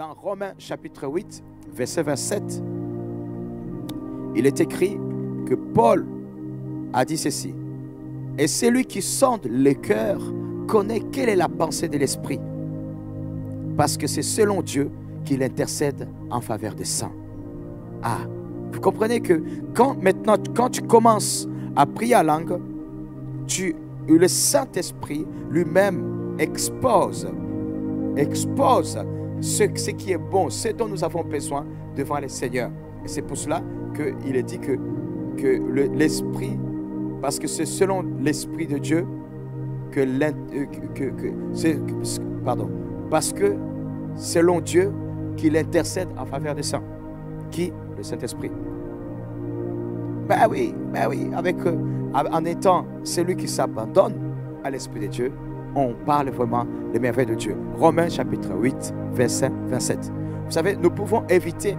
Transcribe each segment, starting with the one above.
dans Romains chapitre 8, verset 27, il est écrit que Paul a dit ceci. Et celui qui sonde les cœurs connaît quelle est la pensée de l'esprit, parce que c'est selon Dieu qu'il intercède en faveur des saints. Ah, vous comprenez que quand tu commences à prier en langue, le Saint-Esprit lui-même expose ce qui est bon, ce dont nous avons besoin devant le Seigneur. Et c'est pour cela qu'il est dit que l'Esprit, parce que c'est selon l'Esprit de Dieu parce que selon Dieu qu'il intercède en faveur des saints. Qui? Le Saint-Esprit. Ben oui, en étant celui qui s'abandonne à l'Esprit de Dieu, on parle vraiment des merveilles de Dieu. Romains chapitre 8, verset 27. Vous savez, nous pouvons éviter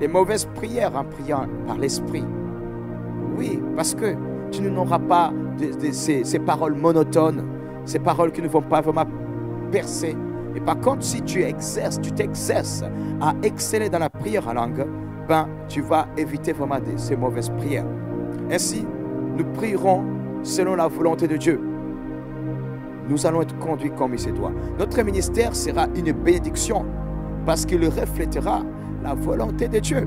les mauvaises prières en priant par l'Esprit. Oui, parce que tu n'auras pas ces paroles monotones, ces paroles qui ne vont pas vraiment percer. Et par contre, si tu t'exerces à exceller dans la prière en langue, ben, tu vas éviter vraiment ces mauvaises prières. Ainsi, nous prierons selon la volonté de Dieu. Nous allons être conduits comme il se doit. Notre ministère sera une bénédiction parce qu'il reflètera la volonté de Dieu.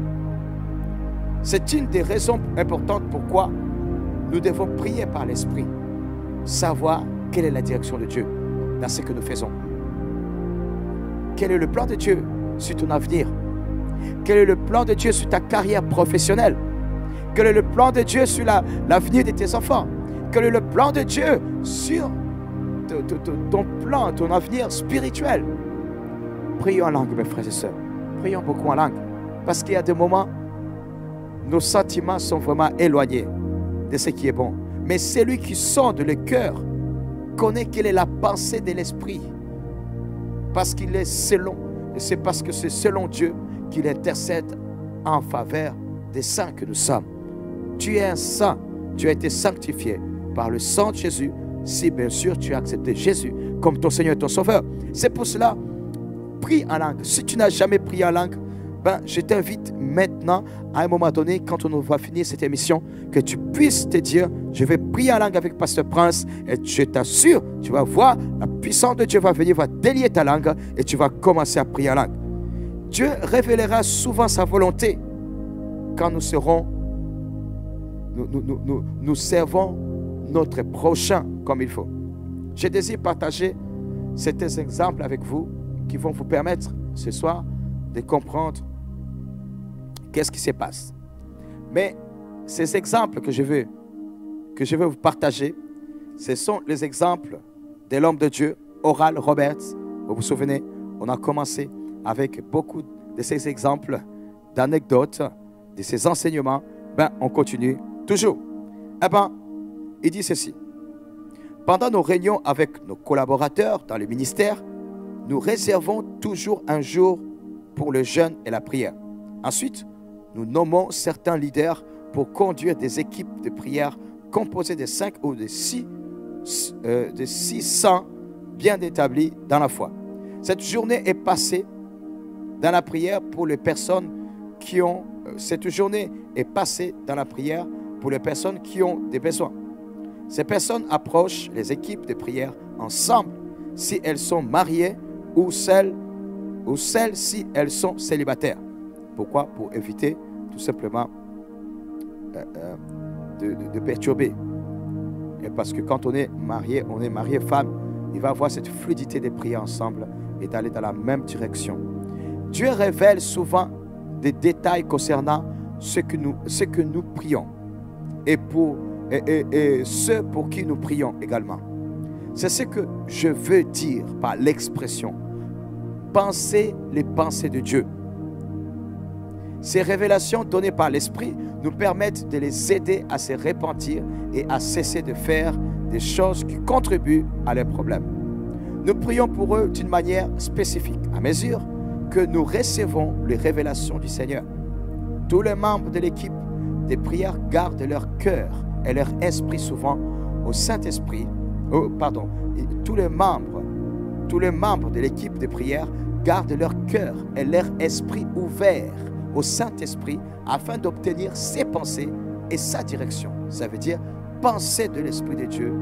C'est une des raisons importantes pourquoi nous devons prier par l'Esprit. Savoir quelle est la direction de Dieu dans ce que nous faisons. Quel est le plan de Dieu sur ton avenir? Quel est le plan de Dieu sur ta carrière professionnelle? Quel est le plan de Dieu sur l'avenir de tes enfants? Quel est le plan de Dieu sur ton plan, ton avenir spirituel? Prions en langue, mes frères et sœurs. Prions beaucoup en langue. Parce qu'il y a des moments, nos sentiments sont vraiment éloignés de ce qui est bon. Mais celui qui sonde le cœur connaît quelle est la pensée de l'Esprit. Parce qu'il est selon, et c'est parce que c'est selon Dieu qu'il intercède en faveur des saints que nous sommes. Tu es un saint, tu as été sanctifié par le sang de Jésus, si bien sûr tu as accepté Jésus comme ton Seigneur et ton Sauveur. C'est pour cela, prie en langue. Si tu n'as jamais prié en langue, ben, je t'invite maintenant, à un moment donné, quand on va finir cette émission, que tu puisses te dire, je vais prier en langue avec Pasteur Prince, et je t'assure, tu vas voir, la puissance de Dieu va venir, va délier ta langue, et tu vas commencer à prier en langue. Dieu révélera souvent sa volonté quand nous servons notre prochain comme il faut. Je désire partager certains exemples avec vous qui vont vous permettre ce soir de comprendre qu'est-ce qui se passe. Mais ces exemples que je veux vous partager, ce sont les exemples de l'homme de Dieu, Oral Roberts. Vous vous souvenez, on a commencé avec beaucoup de ces exemples, d'anecdotes, de ces enseignements. Ben, on continue toujours. Eh ben, il dit ceci. Pendant nos réunions avec nos collaborateurs dans le ministère, nous réservons toujours un jour pour le jeûne et la prière. Ensuite, nous nommons certains leaders pour conduire des équipes de prière composées de 5 ou de 600 bien établis dans la foi. Cette journée est passée dans la prière pour les personnes qui ont des besoins. Ces personnes approchent les équipes de prière ensemble si elles sont mariées ou celles si elles sont célibataires. Pourquoi? Pour éviter tout simplement de perturber. Et parce que quand on est marié femme, il va avoir cette fluidité de prier ensemble et d'aller dans la même direction. Dieu révèle souvent des détails concernant ce que nous prions et ceux pour qui nous prions également. C'est ce que je veux dire par l'expression penser les pensées de Dieu. Ces révélations données par l'Esprit nous permettent de les aider à se repentir et à cesser de faire des choses qui contribuent à leurs problèmes. Nous prions pour eux d'une manière spécifique, à mesure que nous recevons les révélations du Seigneur. Tous les membres de l'équipe des prières gardent leur cœur et leur esprit souvent au Saint-Esprit. Tous les membres de l'équipe de prière gardent leur cœur et leur esprit ouverts au Saint-Esprit afin d'obtenir ses pensées et sa direction. Ça veut dire penser de l'Esprit de Dieu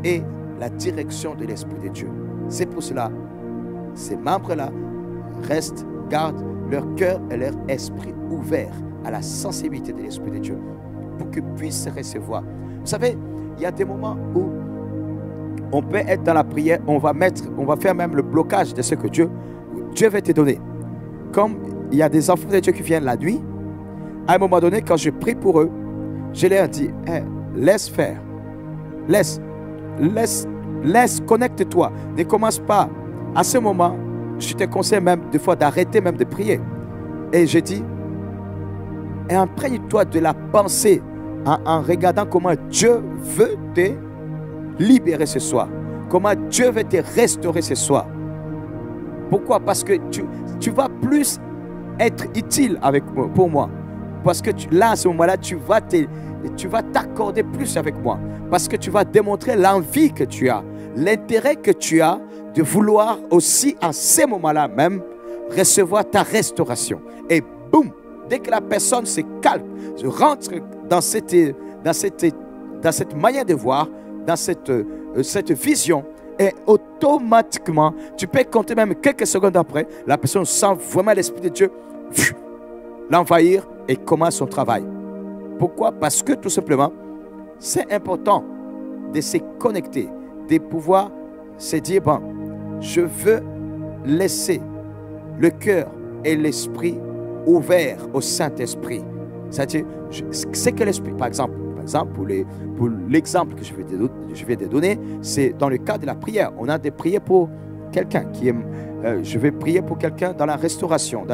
et la direction de l'Esprit de Dieu. C'est pour cela, ces membres-là gardent leur cœur et leur esprit ouverts à la sensibilité de l'Esprit de Dieu pour qu'ils puissent recevoir. Vous savez, il y a des moments où on peut être dans la prière, on va faire même le blocage de ce que Dieu veut te donner. Comme il y a des enfants de Dieu qui viennent la nuit, à un moment donné, quand je prie pour eux, je leur dis, hey, laisse faire, laisse, connecte-toi, ne commence pas. À ce moment, je te conseille même des fois d'arrêter même de prier. Et je dis, imprègne-toi de la pensée en regardant comment Dieu veut te libérer ce soir. Comment Dieu veut te restaurer ce soir. Pourquoi? Parce que tu vas plus être utile pour moi. Parce que là, à ce moment-là, tu vas t'accorder plus avec moi. Parce que tu vas démontrer l'envie que tu as, l'intérêt que tu as de vouloir aussi, en ces moments-là même, recevoir ta restauration. Et boum, dès que la personne se calme, je rentre dans cette manière de voir, dans cette vision, et automatiquement, tu peux compter même quelques secondes après, la personne sent vraiment l'Esprit de Dieu l'envahir et commence son travail. Pourquoi? Parce que tout simplement, c'est important de se connecter, de pouvoir se dire, bon, je veux laisser le cœur et l'esprit ouverts au Saint-Esprit. C'est-à-dire, c'est que l'esprit, par exemple, pour l'exemple que je vais te donner, c'est dans le cas de la prière. On a des prières pour quelqu'un qui aime. Je vais prier pour quelqu'un dans la restauration.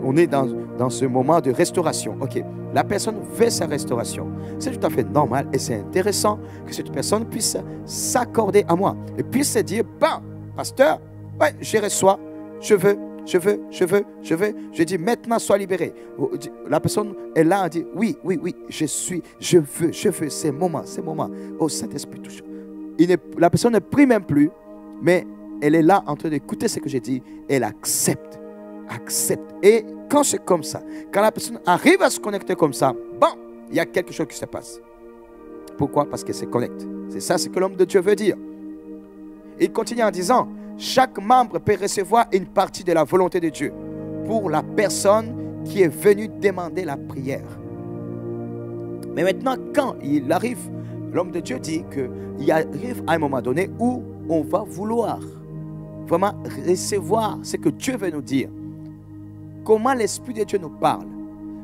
On est dans ce moment de restauration. Ok, la personne veut sa restauration. C'est tout à fait normal et c'est intéressant que cette personne puisse s'accorder à moi et puisse se dire, ben, pasteur, ouais, je reçois, je veux. Je dis, maintenant, sois libéré. La personne est là, elle dit, oui, je veux ces moments. Oh, Saint-Esprit, touche. La personne ne prie même plus, mais elle est là en train d'écouter ce que j'ai dit. Elle accepte. Et quand c'est comme ça, quand la personne arrive à se connecter comme ça, bon, il y a quelque chose qui se passe. Pourquoi? Parce qu'elle se connecte. C'est ça ce que l'homme de Dieu veut dire. Il continue en disant, chaque membre peut recevoir une partie de la volonté de Dieu pour la personne qui est venue demander la prière. Mais maintenant, quand il arrive, l'homme de Dieu dit qu'il arrive à un moment donné où on va vouloir vraiment recevoir ce que Dieu veut nous dire. Comment l'Esprit de Dieu nous parle?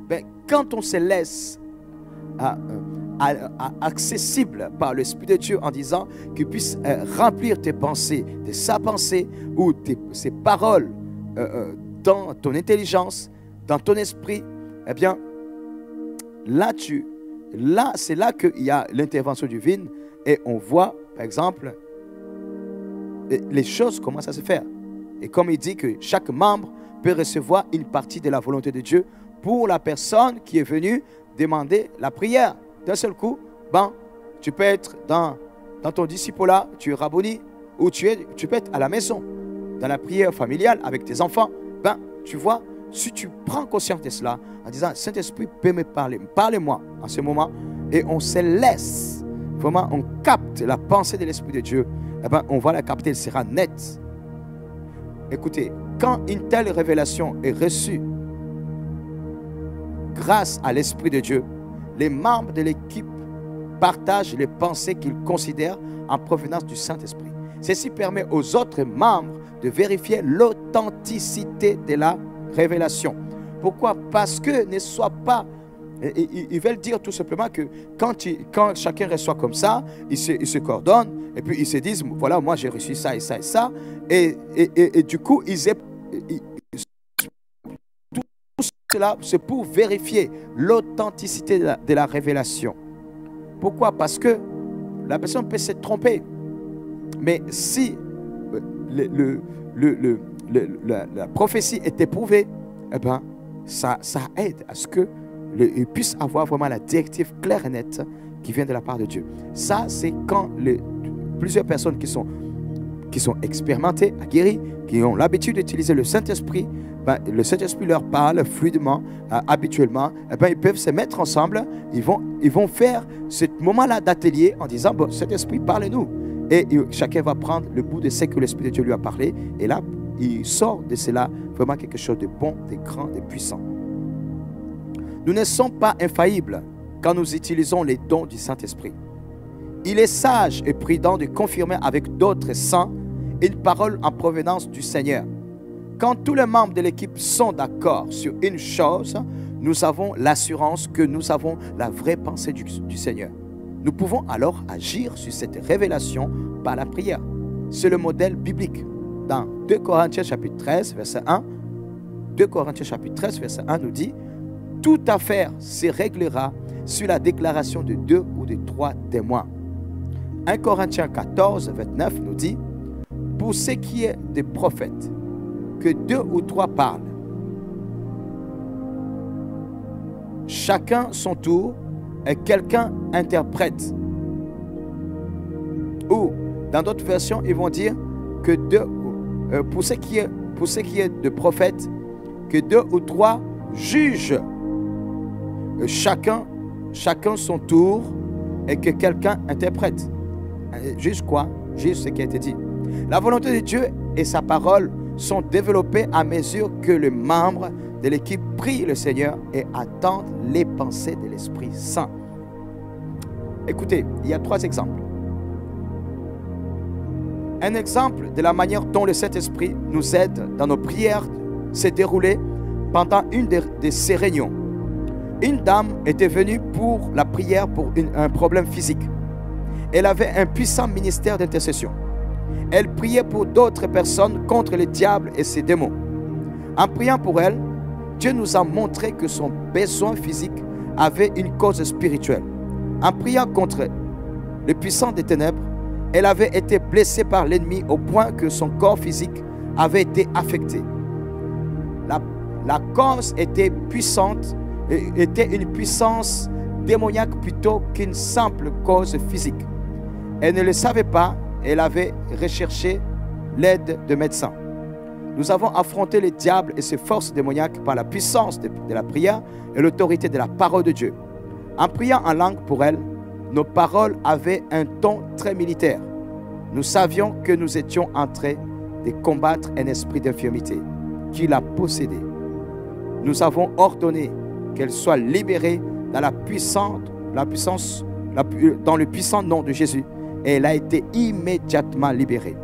Ben, quand on se laisse accessible par l'Esprit de Dieu en disant qu'il puisse remplir tes pensées de sa pensée ou ses paroles dans ton intelligence, dans ton esprit, eh bien, là c'est là qu'il y a l'intervention divine et on voit, par exemple, les choses commencent à se faire. Et comme il dit que chaque membre peut recevoir une partie de la volonté de Dieu pour la personne qui est venue demander la prière. D'un seul coup, ben, tu peux être dans ton disciple-là, tu es rabboni, ou tu peux être à la maison, dans la prière familiale avec tes enfants. Ben, tu vois, si tu prends conscience de cela, en disant, Saint-Esprit peut me parler, parlez-moi en ce moment, et on se laisse, vraiment, on capte la pensée de l'Esprit de Dieu, eh ben, on va la capter, elle sera nette. Écoutez, quand une telle révélation est reçue, grâce à l'Esprit de Dieu, les membres de l'équipe partagent les pensées qu'ils considèrent en provenance du Saint-Esprit. Ceci permet aux autres membres de vérifier l'authenticité de la révélation. Pourquoi? Parce que ne soit pas... Ils veulent dire tout simplement que quand chacun reçoit comme ça, ils se coordonnent et puis ils se disent, voilà, moi j'ai reçu ça et ça et ça. Et du coup, tout cela, c'est pour vérifier l'authenticité de la révélation. Pourquoi? Parce que la personne peut se tromper. Mais si la prophétie est éprouvée, eh ben, ça aide à ce qu'il puisse avoir vraiment la directive claire et nette qui vient de la part de Dieu. Ça, c'est quand plusieurs personnes qui qui sont expérimentés, aguerris, qui ont l'habitude d'utiliser le Saint-Esprit, le Saint-Esprit leur parle fluidement, habituellement, ils peuvent se mettre ensemble, ils vont faire ce moment-là d'atelier en disant, bon, Saint-Esprit, parle-nous. Et chacun va prendre le bout de ce que l'Esprit de Dieu lui a parlé, et là, il sort de cela vraiment quelque chose de bon, de grand, de puissant. Nous ne sommes pas infaillibles quand nous utilisons les dons du Saint-Esprit. Il est sage et prudent de confirmer avec d'autres saints une parole en provenance du Seigneur. Quand tous les membres de l'équipe sont d'accord sur une chose, nous avons l'assurance que nous avons la vraie pensée du Seigneur. Nous pouvons alors agir sur cette révélation par la prière. C'est le modèle biblique. Dans 2 Corinthiens chapitre 13, verset 1, 2 Corinthiens chapitre 13, verset 1 nous dit « Toute affaire se réglera sur la déclaration de 2 ou de 3 témoins. » 1 Corinthiens 14, 29 nous dit « Pour ce qui est des prophètes, que 2 ou 3 parlent, chacun son tour, et quelqu'un interprète. » Ou, dans d'autres versions, ils vont dire que pour ce qui est de prophètes, que 2 ou 3 jugent, chacun son tour, et que quelqu'un interprète. Juge quoi? Juge ce qui a été dit. La volonté de Dieu et sa parole sont développées à mesure que les membres de l'équipe prient le Seigneur et attendent les pensées de l'Esprit Saint. Écoutez, il y a 3 exemples. Un exemple de la manière dont le Saint-Esprit nous aide dans nos prières s'est déroulé pendant une de ces réunions. Une dame était venue pour la prière pour un problème physique. Elle avait un puissant ministère d'intercession. Elle priait pour d'autres personnes contre le diable et ses démons. En priant pour elle, Dieu nous a montré que son besoin physique avait une cause spirituelle. En priant contre le puissant des ténèbres, elle avait été blessée par l'ennemi au point que son corps physique avait été affecté. La cause était puissante, était une puissance démoniaque plutôt qu'une simple cause physique. Elle ne le savait pas, elle avait recherché l'aide de médecins. Nous avons affronté le diable et ses forces démoniaques par la puissance de la prière et l'autorité de la parole de Dieu. En priant en langue pour elle, nos paroles avaient un ton très militaire. Nous savions que nous étions en train de combattre un esprit d'infirmité qui la possédait. Nous avons ordonné qu'elle soit libérée dans dans le puissant nom de Jésus, et elle a été immédiatement libérée.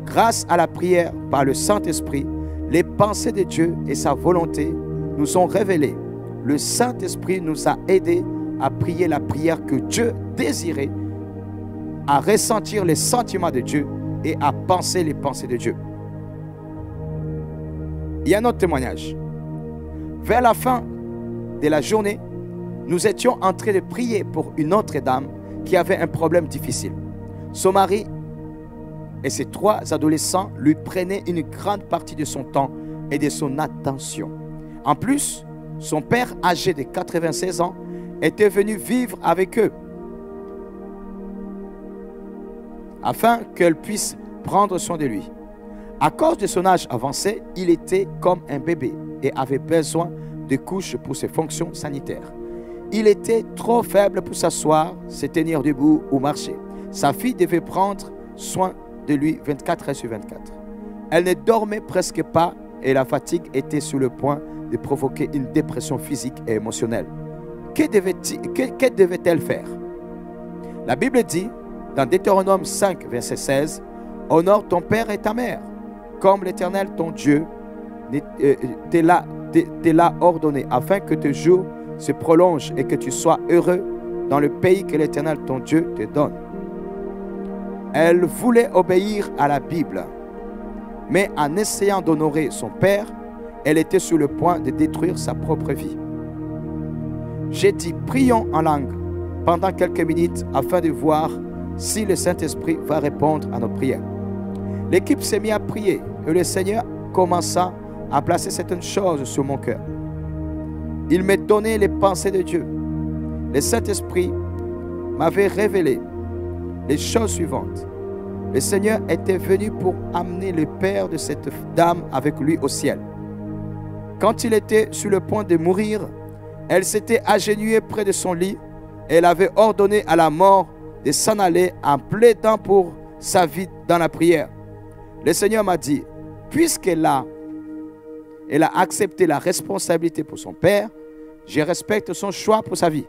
Grâce à la prière par le Saint-Esprit, les pensées de Dieu et sa volonté nous sont révélées. Le Saint-Esprit nous a aidés à prier la prière que Dieu désirait, à ressentir les sentiments de Dieu et à penser les pensées de Dieu. Il y a un autre témoignage. Vers la fin de la journée, nous étions en train de prier pour une autre dame qui avait un problème difficile. Son mari et ses 3 adolescents lui prenaient une grande partie de son temps et de son attention. En plus, son père, âgé de 96 ans, était venu vivre avec eux afin qu'elle puisse prendre soin de lui. À cause de son âge avancé, il était comme un bébé et avait besoin de couches pour ses fonctions sanitaires. Il était trop faible pour s'asseoir, se tenir debout ou marcher. Sa fille devait prendre soin de lui 24 heures sur 24. Elle ne dormait presque pas et la fatigue était sur le point de provoquer une dépression physique et émotionnelle. Que devait-elle faire? La Bible dit, dans Deutéronome 5, verset 16, « Honore ton père et ta mère, comme l'Éternel ton Dieu te l'a ordonné, afin que tes jours se prolongent et que tu sois heureux dans le pays que l'Éternel ton Dieu te donne. » Elle voulait obéir à la Bible, mais en essayant d'honorer son père, elle était sur le point de détruire sa propre vie. J'ai dit, prions en langue pendant quelques minutes afin de voir si le Saint-Esprit va répondre à nos prières. L'équipe s'est mise à prier et le Seigneur commença à placer certaines choses sur mon cœur. Il m'a donné les pensées de Dieu. Le Saint-Esprit m'avait révélé les choses suivantes. le Seigneur était venu pour amener le père de cette dame avec lui au ciel. Quand il était sur le point de mourir, elle s'était agenouillée près de son lit et elle avait ordonné à la mort de s'en aller en plaidant pour sa vie dans la prière. Le Seigneur m'a dit, puisqu'elle a accepté la responsabilité pour son père, je respecte son choix pour sa vie.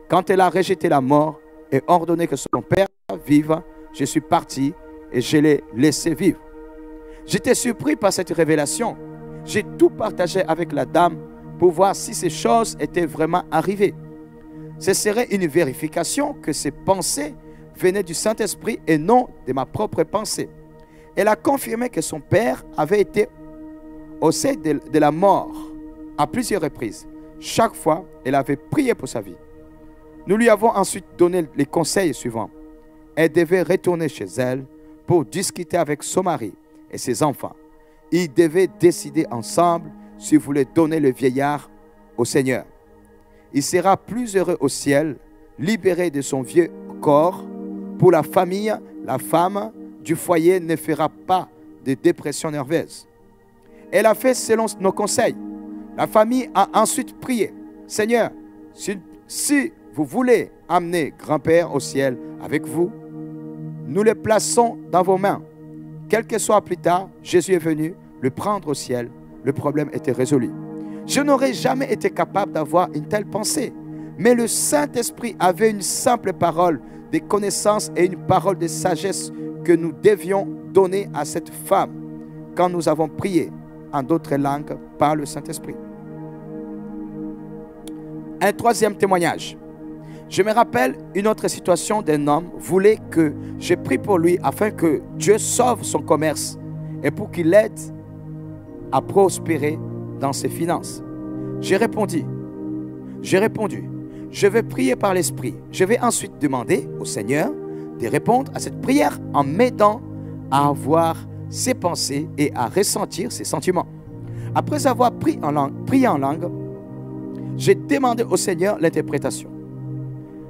Quand elle a rejeté la mort et ordonné que son père vive, je suis parti et je l'ai laissé vivre. J'étais surpris par cette révélation. J'ai tout partagé avec la dame pour voir si ces choses étaient vraiment arrivées. Ce serait une vérification que ces pensées venaient du Saint-Esprit et non de ma propre pensée. Elle a confirmé que son père avait été au seuil de la mort à plusieurs reprises. Chaque fois, elle avait prié pour sa vie. Nous lui avons ensuite donné les conseils suivants. Elle devait retourner chez elle pour discuter avec son mari et ses enfants. Ils devaient décider ensemble s'ils voulaient donner le vieillard au Seigneur. Il sera plus heureux au ciel, libéré de son vieux corps. Pour la famille, la femme du foyer ne fera pas de dépression nerveuse. Elle a fait selon nos conseils. La famille a ensuite prié. Seigneur, si vous voulez amener grand-père au ciel avec vous, nous le plaçons dans vos mains. Quelques soirs plus tard, Jésus est venu le prendre au ciel. Le problème était résolu. Je n'aurais jamais été capable d'avoir une telle pensée. Mais le Saint-Esprit avait une simple parole de connaissance et une parole de sagesse que nous devions donner à cette femme quand nous avons prié en d'autres langues par le Saint-Esprit. Un troisième témoignage. Je me rappelle une autre situation d'un homme voulait que je prie pour lui afin que Dieu sauve son commerce et pour qu'il l'aide à prospérer dans ses finances. J'ai répondu, je vais prier par l'Esprit. Je vais ensuite demander au Seigneur de répondre à cette prière en m'aidant à avoir ses pensées et à ressentir ses sentiments. Après avoir prié en langue, j'ai demandé au Seigneur l'interprétation.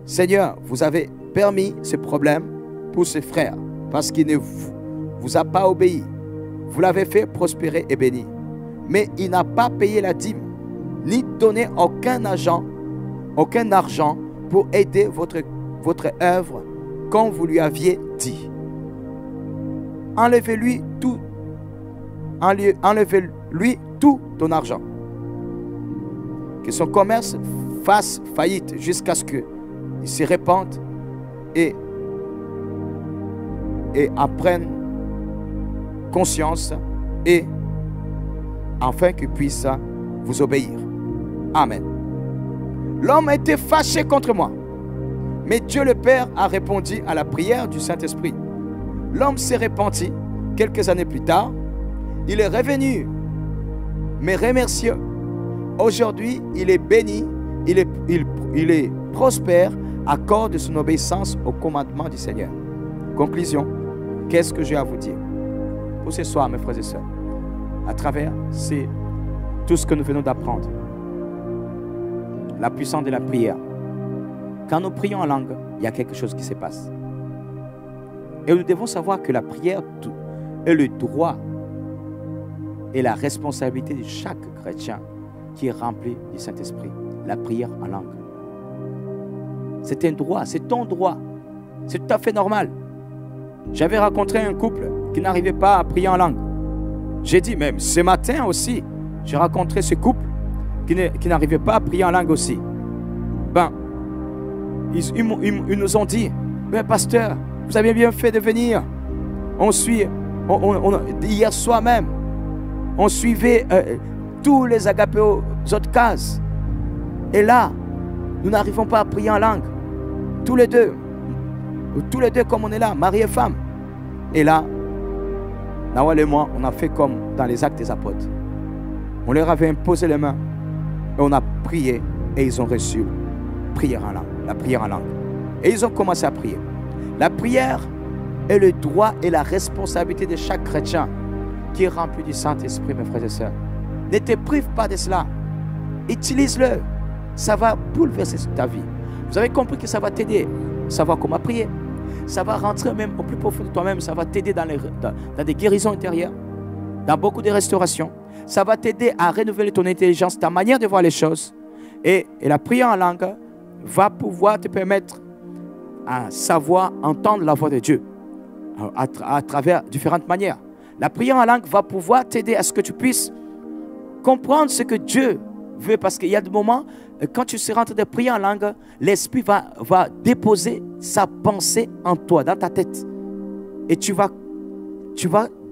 Seigneur, vous avez permis ce problème pour ce frère parce qu'il ne vous a pas obéi. Vous l'avez fait prospérer et bénir. Mais il n'a pas payé la dîme, ni donné aucun argent pour aider votre œuvre comme vous lui aviez dit. Enlevez-lui tout ton argent. Que son commerce fasse faillite jusqu'à ce qu'il se répande et apprenne conscience et afin qu'il puisse vous obéir. Amen. L'homme était fâché contre moi. Mais Dieu le Père a répondu à la prière du Saint-Esprit. L'homme s'est repenti quelques années plus tard. Il est revenu me remercier. Aujourd'hui, il est béni, il est prospère à cause de son obéissance au commandement du Seigneur. Conclusion, qu'est-ce que j'ai à vous dire pour ce soir, mes frères et sœurs? À travers tout ce que nous venons d'apprendre. La puissance de la prière. Quand nous prions en langue, il y a quelque chose qui se passe. Et nous devons savoir que la prière est le droit et la responsabilité de chaque chrétien qui est rempli du Saint-Esprit. La prière en langue. C'est un droit, c'est ton droit. C'est tout à fait normal. J'avais rencontré un couple qui n'arrivait pas à prier en langue. J'ai dit, même ce matin aussi, j'ai rencontré ce couple qui n'arrivait pas à prier en langue aussi. Ils nous ont dit, mais pasteur, vous avez bien fait de venir. Hier soir même, on suivait tous les agapéos autres cases. Et là, nous n'arrivons pas à prier en langue. Tous les deux comme on est là, mari et femme. Et là, Nawal et moi, on a fait comme dans les Actes des Apôtres. On leur avait imposé les mains et on a prié et ils ont reçu la prière en langue. Et ils ont commencé à prier. La prière est le droit et la responsabilité de chaque chrétien qui est rempli du Saint-Esprit, mes frères et sœurs. Ne te prive pas de cela. Utilise-le. Ça va bouleverser ta vie. Vous avez compris que ça va t'aider à savoir comment prier. Ça va rentrer même au plus profond de toi-même. Ça va t'aider dans des guérisons intérieures, dans beaucoup de restaurations. Ça va t'aider à renouveler ton intelligence, ta manière de voir les choses. Et la prière en langue va pouvoir te permettre à savoir entendre la voix de Dieu à travers différentes manières. La prière en langue va pouvoir t'aider à ce que tu puisses comprendre ce que Dieu veut. Parce qu'il y a des moments, quand tu seras en train de prier en langue, l'Esprit va déposer sa pensée en toi, dans ta tête. Et tu vas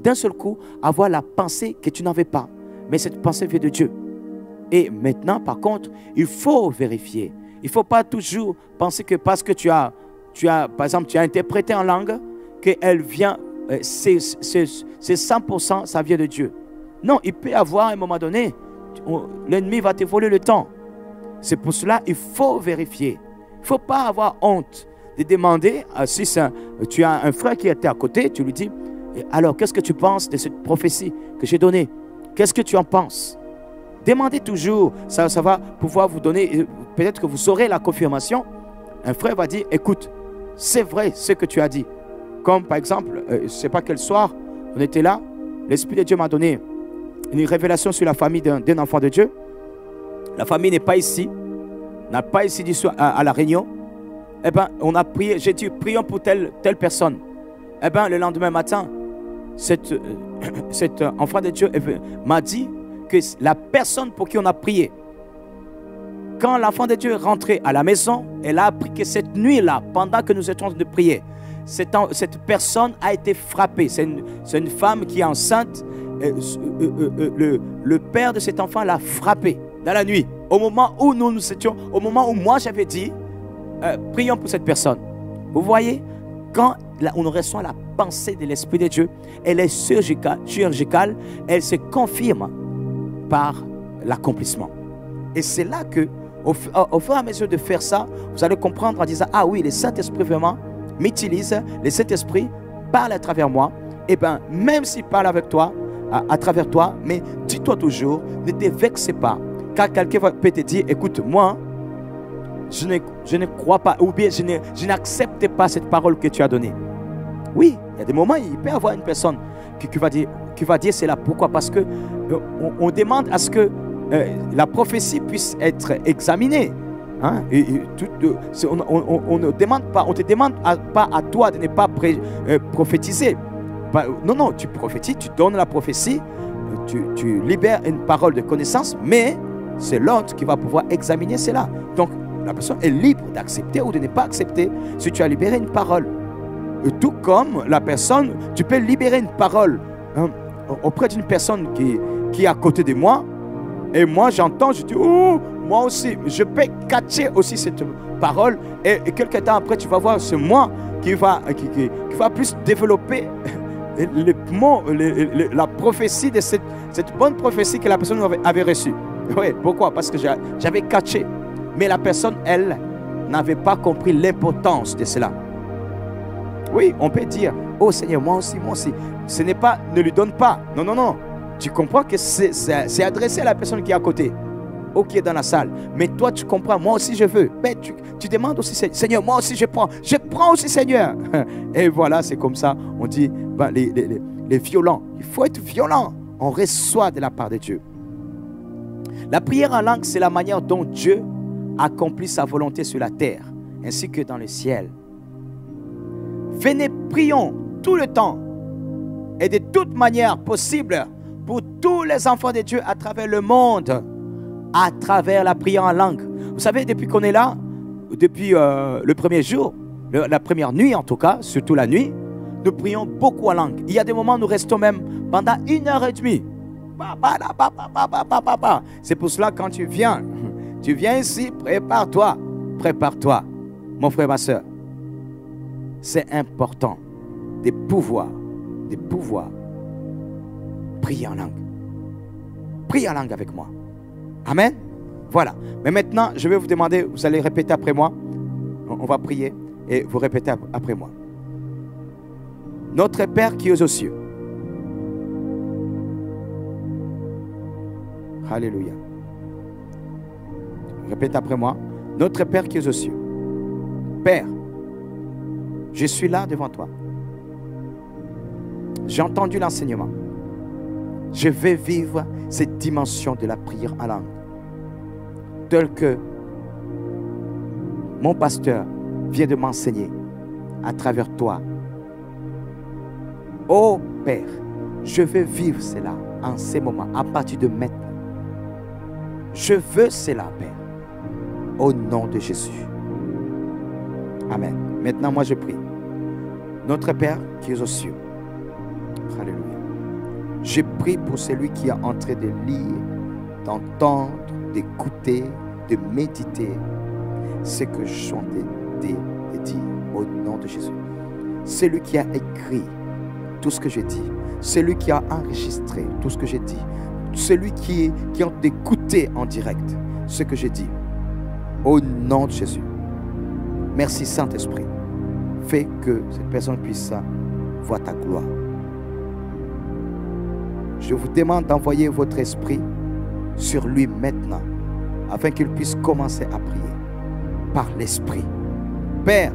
d'un seul coup avoir la pensée que tu n'avais pas. Mais cette pensée vient de Dieu. Et maintenant, par contre, il faut vérifier. Il ne faut pas toujours penser que parce que tu as, par exemple, tu as interprété en langue, qu'elle vient, c'est 100%, ça vient de Dieu. Non, il peut y avoir à un moment donné, l'ennemi va te voler le temps. C'est pour cela qu'il faut vérifier. Il ne faut pas avoir honte de demander, si tu as un frère qui était à côté, tu lui dis, alors qu'est-ce que tu penses de cette prophétie que j'ai donnée? Qu'est-ce que tu en penses? Demandez toujours, ça va pouvoir vous donner, peut-être que vous aurez la confirmation. Un frère va dire, écoute, c'est vrai ce que tu as dit. Comme par exemple, je ne sais pas quel soir, on était là, l'Esprit de Dieu m'a donné une révélation sur la famille d'un enfant de Dieu. La famille n'est pas ici, n'a pas ici du soir à la réunion. Eh bien, on a prié, j'ai dit, prions pour telle personne. Eh bien, le lendemain matin, cet enfant de Dieu m'a dit que la personne pour qui on a prié, quand l'enfant de Dieu est rentré à la maison, elle a appris que cette nuit-là, pendant que nous étions en train de prier, cette personne a été frappée. C'est une femme qui est enceinte. Le père de cet enfant l'a frappée dans la nuit. Au moment où nous étions, au moment où moi j'avais dit, prions pour cette personne. Vous voyez, quand on reçoit la pensée de l'Esprit de Dieu, elle est chirurgicale, elle se confirme par l'accomplissement. Et c'est là que, au fur et à mesure de faire ça, vous allez comprendre en disant, ah oui, le Saint-Esprit vraiment m'utilise, le Saint-Esprit parle à travers moi. Et bien, même s'il parle avec toi, à travers toi, mais dis-toi toujours, ne te vexez pas. Car quelqu'un peut te dire, écoute, moi, je ne crois pas, ou bien je n'accepte pas cette parole que tu as donnée. Oui, il y a des moments, il peut y avoir une personne qui va dire cela. Pourquoi? Parce que on demande à ce que la prophétie puisse être examinée. Hein? On ne demande pas, on te demande pas à toi de ne pas prophétiser. Non, tu prophétises, tu donnes la prophétie, tu libères une parole de connaissance, mais c'est l'autre qui va pouvoir examiner cela. Donc, la personne est libre d'accepter ou de ne pas accepter si tu as libéré une parole. Et tout comme la personne, tu peux libérer une parole auprès d'une personne qui est à côté de moi, et moi j'entends, je dis, oh, moi aussi, je peux catcher aussi cette parole, et quelques temps après, tu vas voir, c'est moi qui va plus développer la prophétie de cette bonne prophétie que la personne avait reçue. Oui, pourquoi? Parce que j'avais catché. Mais la personne, elle, n'avait pas compris l'importance de cela. Oui, on peut dire, oh Seigneur, moi aussi. Ce n'est pas, ne lui donne pas. Non. Tu comprends que c'est adressé à la personne qui est à côté, ou qui est dans la salle. Mais toi, tu comprends, moi aussi je veux. Mais tu demandes aussi, Seigneur, moi aussi je prends. Je prends aussi, Seigneur. Et voilà, c'est comme ça. On dit, les violents, il faut être violent. On reçoit de la part de Dieu. La prière en langue, c'est la manière dont Dieu accomplit sa volonté sur la terre, ainsi que dans le ciel. Venez, prions tout le temps et de toute manière possible pour tous les enfants de Dieu à travers le monde, à travers la prière en langue. Vous savez, depuis qu'on est là, depuis le premier jour, la première nuit en tout cas, surtout la nuit, nous prions beaucoup en langue. Il y a des moments où nous restons même pendant 1h30. C'est pour cela quand tu viens ici, prépare-toi, mon frère, ma soeur. C'est important de pouvoir prier en langue. Priez en langue avec moi. Amen. Voilà. Mais maintenant, je vais vous demander, vous allez répéter après moi. On va prier et vous répétez après moi. Notre Père qui es aux cieux. Alléluia. Répète après moi. Notre Père qui es aux cieux. Père, Je suis là devant toi. J'ai entendu l'enseignement. Je vais vivre cette dimension de la prière en langue, telle que mon pasteur vient de m'enseigner à travers toi. Oh Père, je veux vivre cela en ces moments, à partir de maintenant. Je veux cela, Père, au nom de Jésus. Amen. Maintenant, moi je prie. Notre Père qui est aux cieux. Alléluia. Je prie pour celui qui est en train de lire, d'entendre, d'écouter, de méditer ce que je suis en train de dire au nom de Jésus. Celui qui a écrit tout ce que j'ai dit, celui qui a enregistré tout ce que j'ai dit, celui qui est en train d'écouter en direct ce que j'ai dit, au nom de Jésus. Merci Saint-Esprit. Fais que cette personne puisse voir ta gloire. Je vous demande d'envoyer votre esprit sur lui maintenant, afin qu'il puisse commencer à prier par l'esprit. Père,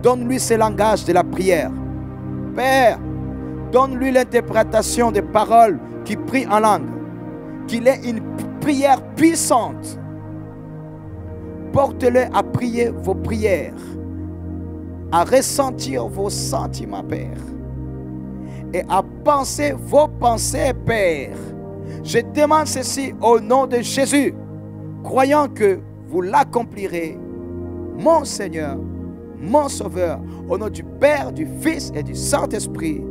donne-lui ce langage de la prière. Père, donne-lui l'interprétation des paroles qui prient en langue. Qu'il ait une prière puissante. Porte-le à prier vos prières, à ressentir vos sentiments, Père, et à penser vos pensées, Père. Je demande ceci au nom de Jésus, croyant que vous l'accomplirez, mon Seigneur, mon Sauveur, au nom du Père, du Fils et du Saint-Esprit.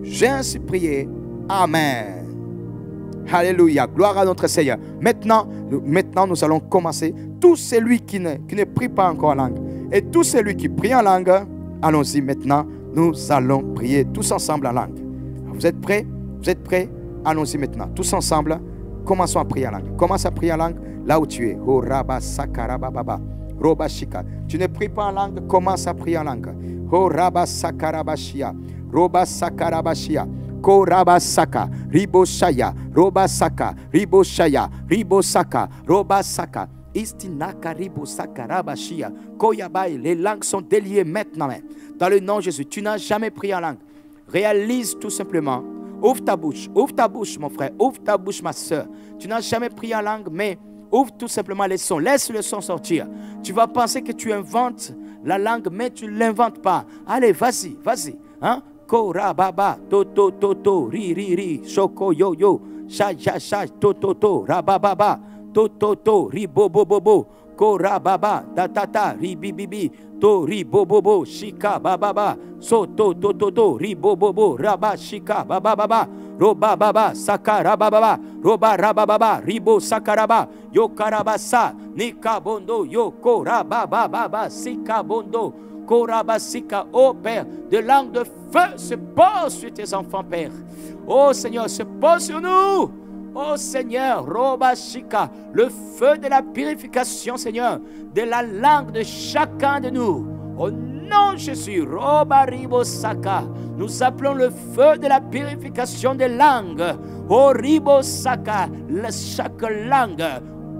J'ai ainsi prié. Amen. Alléluia. Gloire à notre Seigneur. Maintenant, nous allons commencer. Tout celui qui ne prie pas encore en langue et tout celui qui prie en langue, allons-y maintenant. Nous allons prier tous ensemble en langue. Vous êtes prêts? Vous êtes prêts? Allons-y maintenant. Tous ensemble, commençons à prier en langue. Commence à prier en langue là où tu es. Oh, Rabba Sakarababa. Roba Shika. Tu ne pries pas en langue, commence à prier en langue. Oh, Rabba Sakarabashia. Roba Sakarabashia. Koraba Saka. Ribo Shaya. Roba Saka. Ribo Shaya. Ribo Saka. Roba Saka. Istinaka Ribo Sakarabashia. Koyabai. Les langues sont déliées maintenant. Dans le nom de Jésus, tu n'as jamais prié en langue. Réalise tout simplement. Ouvre ta bouche, mon frère. Ouvre ta bouche, ma soeur. Tu n'as jamais prié en langue, mais ouvre tout simplement les sons. Laisse le son sortir. Tu vas penser que tu inventes la langue, mais tu ne l'inventes pas. Allez, vas-y, vas-y. Hein? Kora baba, to to to to, ri ri ri, shoko yo yo, sha sha sha, to to to, rabababa, to to to, ri bo bo bo bo, kora baba, da ta ta, ri bi bi bi, to ri bo bo bo, shika bababa, so to to to to, ri bo bo bo, raba shika bababa, roba baba, sakara bababa, roba rababa, ribo sakaraba, yo karabasa, nika bondo, yo kora baba baba, sika bondo. Korabasika, oh Père, de langue de feu se pose sur tes enfants, Père. Oh Seigneur, se pose sur nous. Oh Seigneur, Robashika, le feu de la purification, Seigneur, de la langue de chacun de nous. Au nom de Jésus, Robaribosaka, nous appelons le feu de la purification des langues. Oh Ribosaka, chaque langue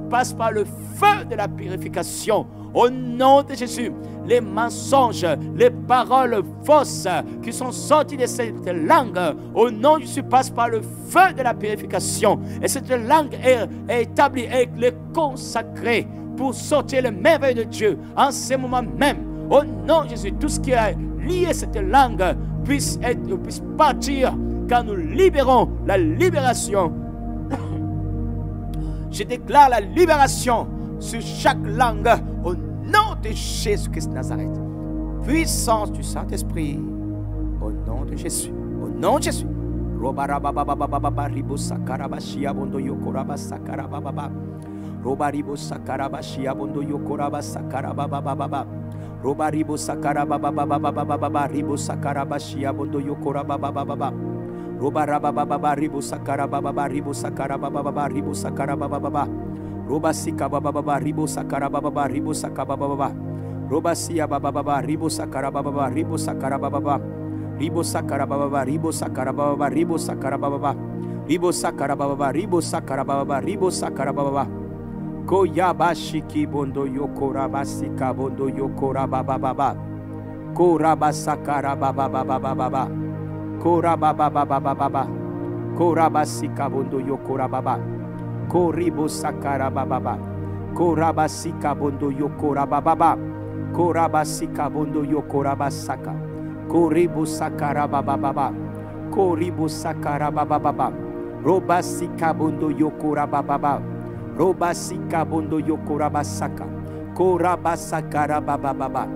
passe par le feu de la purification. Au nom de Jésus, les mensonges, les paroles fausses qui sont sorties de cette langue, au nom de Jésus, passent par le feu de la purification. Et cette langue est établie et est consacrée pour sortir les merveilles de Dieu en ce moment même. Au nom de Jésus, tout ce qui a lié cette langue puisse partir quand nous libérons la libération. Je déclare la libération sur chaque langue au nom de Jésus-Christ de Nazareth. Puissance du Saint-Esprit au nom de Jésus. Au nom de Jésus. Robasika baba baba ribo sakara baba baba ribo sakaba baba Robasia baba baba ribo sakara baba baba ribo sakara baba baba ribo sakara baba baba ribo sakara baba baba ribo sakara baba baba ribo sakara baba baba ribo sakara baba baba ribo sakara baba baba Koyabashiki bondo yokora basika bondo yokora baba baba Koraba sakara baba baba baba. Koraba baba baba baba. Koraba sikabondo yo korababa. Koribo sakara baba baba. Koraba sikabondo yo korababa. Koraba sikabondo yo koraba saka. Koribo sakara baba baba. Koribo sakara baba baba. Roba sikabondo yo korababa. Roba sikabondo yo koraba saka. Koraba sakara baba baba.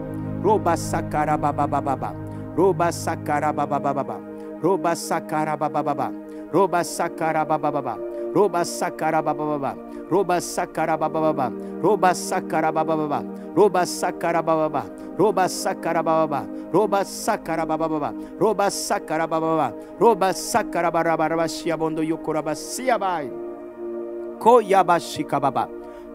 Roba sakara baba baba. Roba sakara baba baba. Roba sakara baba baba. Roba sakara baba baba. Roba sakara baba baba. Roba sakara baba baba. Roba sakara baba baba. Roba sakara baba baba. Roba sakara baba baba. Roba sakara baba baba. Roba sakara baba baba. Roba sakara baba baba. Shiabondo yokoraba siabai. Koyaba shikababa.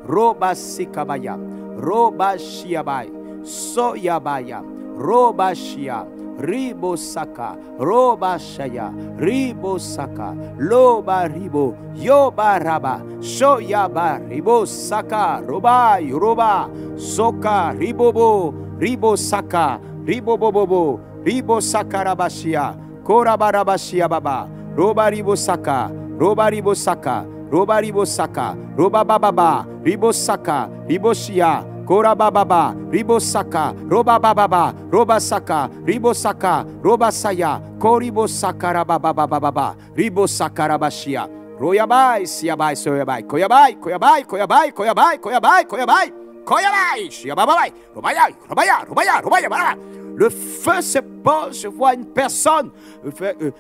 Roba sikabaya. Roba shiabai. Soyabaya. Roba shia. Ribo saka, roba shaya, ribo saka, loba ribo, yoba raba, shoyaba, ribo saka, roba, roba, soka, ribobo, ribo saka, ribobobobo, ribo saka rabashia, koraba rabashia baba, roba ribo saka, roba ribo saka, roba ribo saka, roba bababa, ribo saka, ribo shia. Kora baba, ribo saka, roba baba, roba saka, ribo saka, roba saya, koribo sakara baba baba, ribo sakara bashia, royabai, siabai, soyabai, koyabai, koyabai, koyabai, koyabai, koyabai, koyabai, koyabai, siabai, robaya, robaya, robaya, robaya, robaya. Le feu se pose, je vois une personne,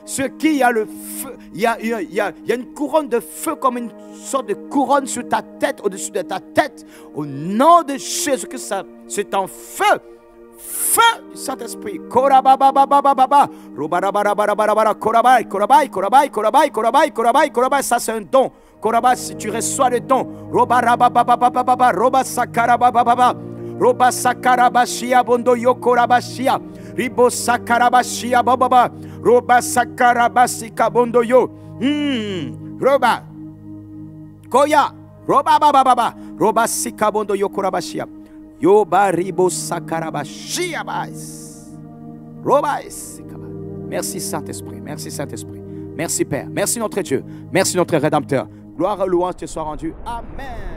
ce qui a le feu, il y a une couronne de feu comme une sorte de couronne sur ta tête, au-dessus de ta tête. Au nom de Jésus, que ça, c'est en feu. Feu du Saint-Esprit. Ça c'est un don. Si tu reçois le don, Roba sakarabashia bondo yokorabashia. Ribo sakarabashia baba. Roba sakarabasika bondo yo. Roba. Koya. Roba baba baba. Roba sika bondo yokorabashia. Yoba ribo sakarabashia bas. Roba sikaba. Merci Saint-Esprit. Merci Saint-Esprit. Merci Père. Merci notre Dieu. Merci notre Rédempteur. Gloire et louange te soit rendue. Amen.